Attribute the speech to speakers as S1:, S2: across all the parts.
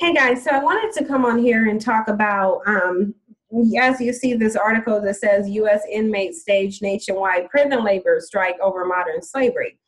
S1: Hey guys, so I wanted to come on here and talk about, as you see this article that says U.S. inmates stage nationwide prison labor strike over modern slavery.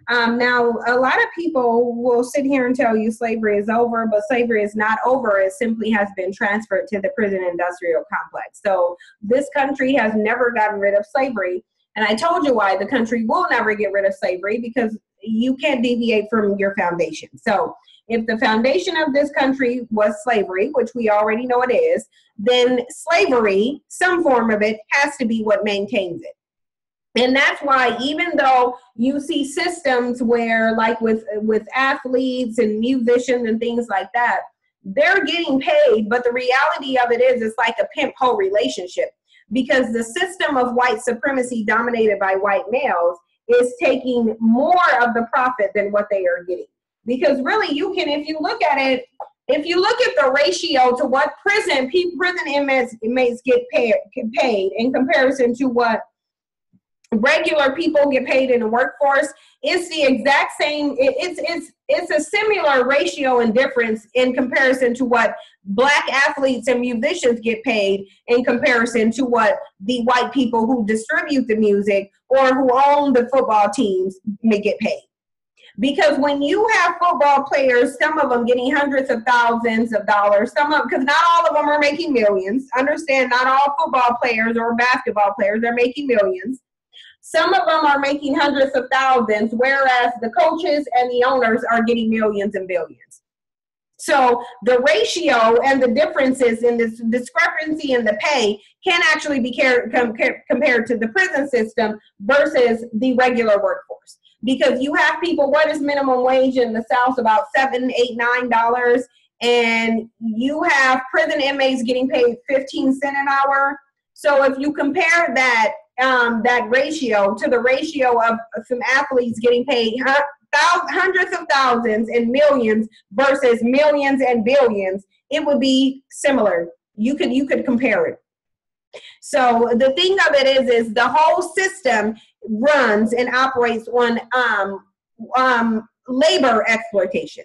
S1: Now, a lot of people will sit here and tell you slavery is over, but slavery is not over. It simply has been transferred to the prison industrial complex. So this country has never gotten rid of slavery. And I told you why the country will never get rid of slavery, because you can't deviate from your foundation. So if the foundation of this country was slavery, which we already know it is, then slavery, some form of it, has to be what maintains it. And that's why, even though you see systems where, like with athletes and musicians and things like that, they're getting paid, but the reality of it is it's like a pimp-hoe relationship, because the system of white supremacy dominated by white males is taking more of the profit than what they are getting. Because really, you can, if you look at it, if you look at the ratio to what prison inmates get paid in comparison to what regular people get paid in the workforce, it's the exact same. It's a similar ratio and difference in comparison to what Black athletes and musicians get paid in comparison to what the white people who distribute the music or who own the football teams may get paid. Because when you have football players, some of them getting hundreds of thousands of dollars, because not all of them are making millions. Understand, not all football players or basketball players are making millions. Some of them are making hundreds of thousands, whereas the coaches and the owners are getting millions and billions. So the ratio and the differences in this discrepancy in the pay can actually be compared to the prison system versus the regular workforce. Because you have people, what is minimum wage in the South? About $7, $8, $9. And you have prison inmates getting paid 15 cents an hour. So if you compare that ratio to the ratio of some athletes getting paid hundreds of thousands and millions versus millions and billions, it would be similar. You could compare it. So the thing of it is the whole system runs and operates on labor exploitation.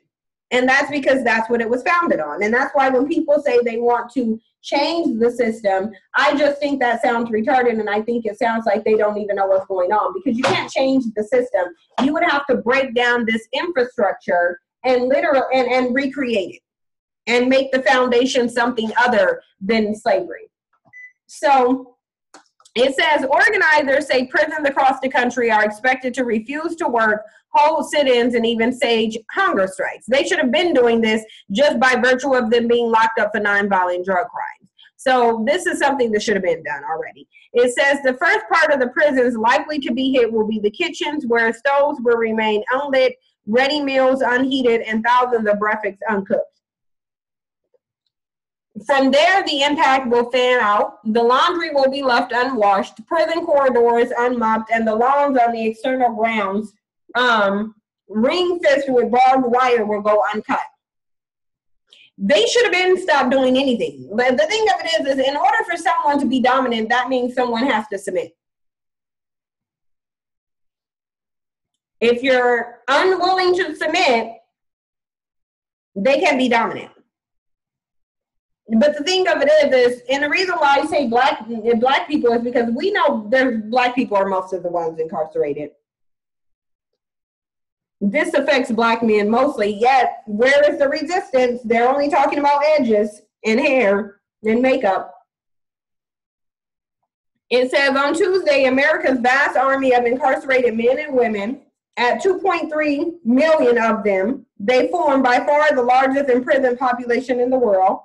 S1: And that's because that's what it was founded on. And that's why when people say they want to change the system, I just think that sounds retarded, and I think it sounds like they don't even know what's going on, because you can't change the system. You would have to break down this infrastructure and recreate it and make the foundation something other than slavery. So it says organizers say prisons across the country are expected to refuse to work, hold sit-ins, and even stage hunger strikes. They should have been doing this just by virtue of them being locked up for nonviolent drug crimes. So this is something that should have been done already. It says the first part of the prisons likely to be hit will be the kitchens, where stoves will remain unlit, ready meals unheated, and thousands of breakfasts uncooked. From there, the impact will fan out. The laundry will be left unwashed, prison corridors unmopped, and the lawns on the external grounds, ring-fenced with barbed wire, will go uncut. They should have been stopped doing anything. But the thing of it is in order for someone to be dominant, that means someone has to submit. If you're unwilling to submit, they can be dominant. But the thing of it is, and the reason why I say black people is because we know black people are most of the ones incarcerated. This affects black men mostly, yet where is the resistance? They're only talking about edges and hair and makeup. It says on Tuesday, America's vast army of incarcerated men and women, at 2.3 million of them, they form by far the largest imprisoned population in the world,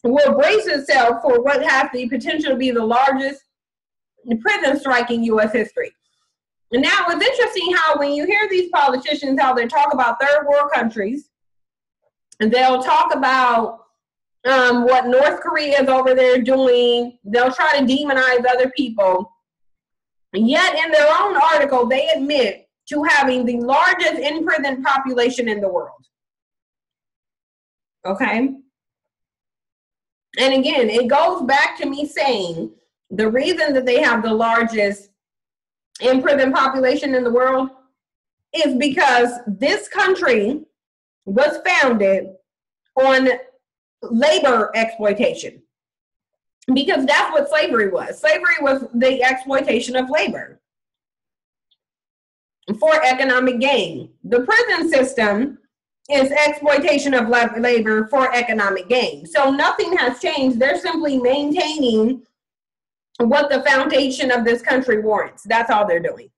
S1: will brace itself for what has the potential to be the largest prison strike in U.S. history. And now it's interesting how when you hear these politicians, how they talk about third world countries, and they'll talk about what North Korea is over there doing. They'll try to demonize other people. And yet in their own article, they admit to having the largest in-prison population in the world. Okay? And again, it goes back to me saying the reason that they have the largest in-prison population in the world is because this country was founded on labor exploitation, because that's what slavery was. Slavery was the exploitation of labor for economic gain. The prison system is exploitation of labor for economic gain. So nothing has changed. They're simply maintaining what the foundation of this country warrants. That's all they're doing.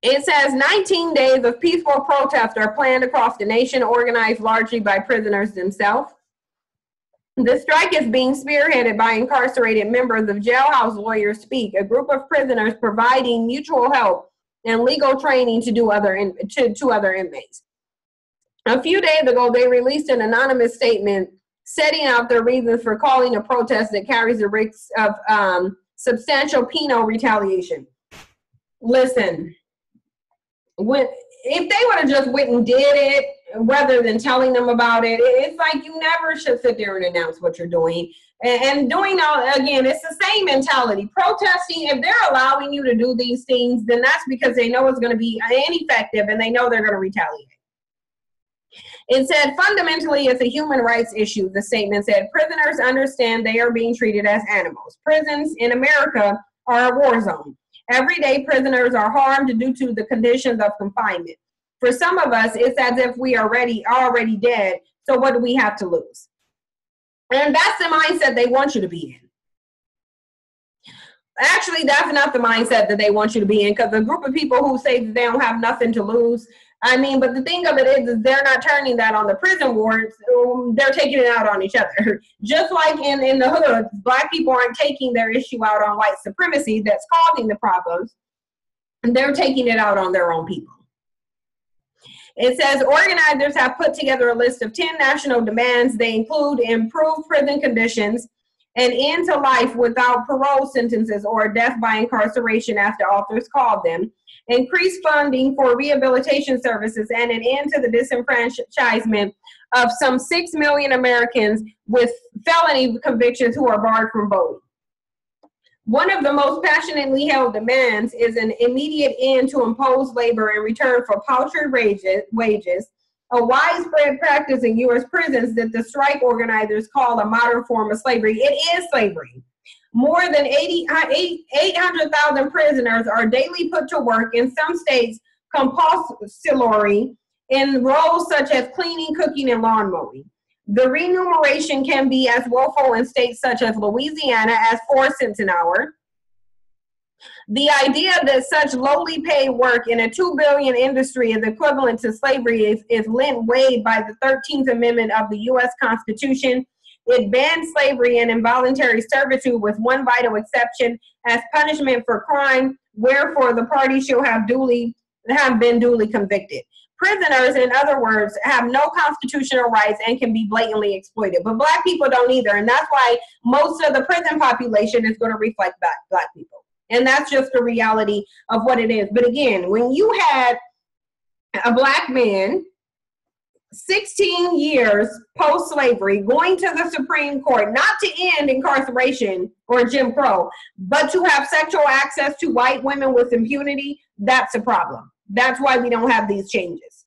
S1: It says 19 days of peaceful protest are planned across the nation, organized largely by prisoners themselves. The strike is being spearheaded by incarcerated members of Jailhouse Lawyers Speak, a group of prisoners providing mutual help and legal training to other inmates. A few days ago, they released an anonymous statement setting out their reasons for calling a protest that carries the risk of substantial penal retaliation. Listen, if they would have just went and did it rather than telling them about it, it's like you never should sit there and announce what you're doing. And doing all, again, it's the same mentality. Protesting, if they're allowing you to do these things, then that's because they know it's going to be ineffective and they know they're going to retaliate. It said, fundamentally, it's a human rights issue. The statement said, prisoners understand they are being treated as animals. Prisons in America are a war zone. Every day, prisoners are harmed due to the conditions of confinement. For some of us, it's as if we are already dead. So what do we have to lose? And that's the mindset they want you to be in. Actually, that's not the mindset that they want you to be in, because a group of people who say that they don't have nothing to lose, but the thing of it is they're not turning that on the prison wards. They're taking it out on each other. Just like in the hood, Black people aren't taking their issue out on white supremacy that's causing the problems. And they're taking it out on their own people. It says organizers have put together a list of 10 national demands. They include improved prison conditions, an end to life without parole sentences or death by incarceration, as the authors called them, increased funding for rehabilitation services, and an end to the disenfranchisement of some 6 million Americans with felony convictions who are barred from voting. One of the most passionately held demands is an immediate end to imposed labor in return for paltry wages, a widespread practice in U.S. prisons that the strike organizers call a modern form of slavery. It is slavery. More than 800,000 prisoners are daily put to work, in some states compulsorily, in roles such as cleaning, cooking, and lawn mowing. The remuneration can be as woeful in states such as Louisiana as 4 cents an hour. The idea that such lowly paid work in a $2 billion industry is equivalent to slavery is lent weight by the 13th Amendment of the U.S. Constitution. It bans slavery and involuntary servitude with one vital exception: as punishment for crime, wherefore the party shall have been duly convicted. Prisoners, in other words, have no constitutional rights and can be blatantly exploited. But Black people don't either, and that's why most of the prison population is going to reflect Black people. And that's just the reality of what it is. But again, when you had a Black man 16 years post-slavery going to the Supreme Court, not to end incarceration or Jim Crow, but to have sexual access to white women with impunity, that's a problem. That's why we don't have these changes.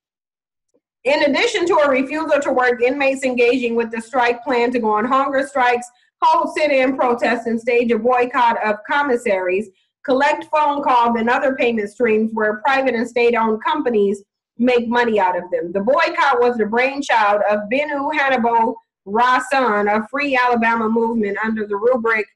S1: In addition to a refusal to work, inmates engaging with the strike plan to go on hunger strikes, hold sit-in protests, and stage a boycott of commissaries, collect phone calls and other payment streams where private and state-owned companies make money out of them. The boycott was the brainchild of Benu Hannibal Rasan, a Free Alabama movement under the rubric,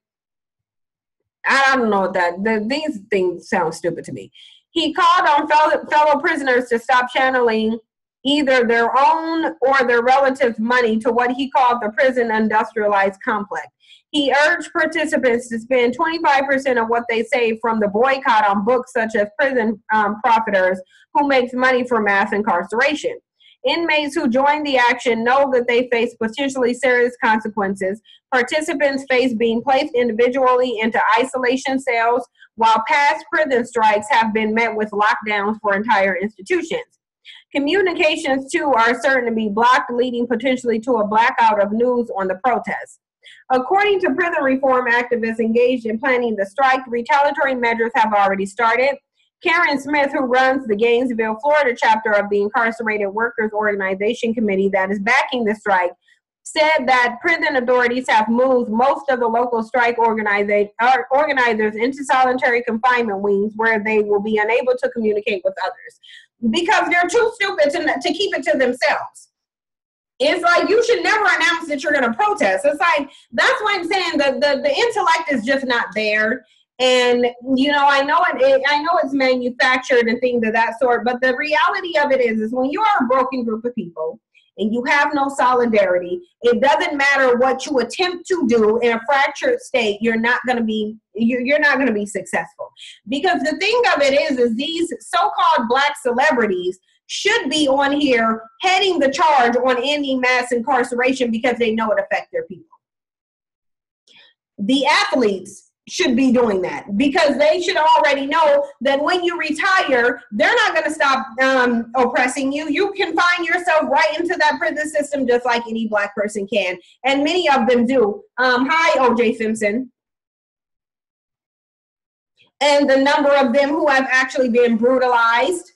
S1: I don't know what these things sound stupid to me. He called on fellow prisoners to stop channeling either their own or their relatives' money to what he called the prison industrialized complex. He urged participants to spend 25% of what they save from the boycott on books such as Prison Profiteers, who makes money from mass incarceration. Inmates who join the action know that they face potentially serious consequences. Participants face being placed individually into isolation cells, while past prison strikes have been met with lockdowns for entire institutions. Communications, too, are certain to be blocked, leading potentially to a blackout of news on the protests. According to prison reform activists engaged in planning the strike, retaliatory measures have already started. Karen Smith, who runs the Gainesville, Florida chapter of the Incarcerated Workers Organization Committee that is backing the strike, said that prison authorities have moved most of the local strike organizers into solitary confinement wings where they will be unable to communicate with others because they're too stupid to keep it to themselves. It's like you should never announce that you're going to protest. It's like, that's why I'm saying the intellect is just not there. And, you know, I know it's manufactured and things of that sort, but the reality of it is when you are a broken group of people and you have no solidarity, it doesn't matter what you attempt to do in a fractured state, you're not going to be successful. Because the thing of it is these so-called Black celebrities should be on here heading the charge on ending mass incarceration because they know it affects their people. The athletes should be doing that because they should already know that when you retire, they're not going to stop oppressing you. You can find yourself right into that prison system just like any Black person can. And many of them do. Hi, O.J. Simpson. And the number of them who have actually been brutalized.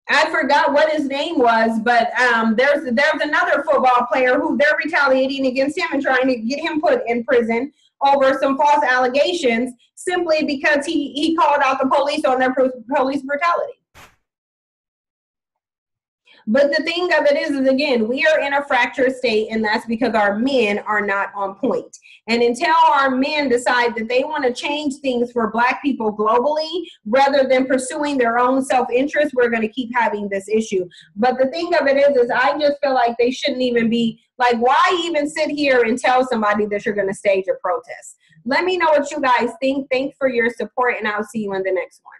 S1: I forgot what his name was, but there's another football player who they're retaliating against him and trying to get him put in prison over some false allegations simply because he called out the police on their police brutality. But the thing of it is again, we are in a fractured state, and that's because our men are not on point. And until our men decide that they want to change things for Black people globally, rather than pursuing their own self-interest, we're going to keep having this issue. But the thing of it is I just feel like they shouldn't even be, like, why even sit here and tell somebody that you're going to stage a protest? Let me know what you guys think. Thanks for your support, and I'll see you in the next one.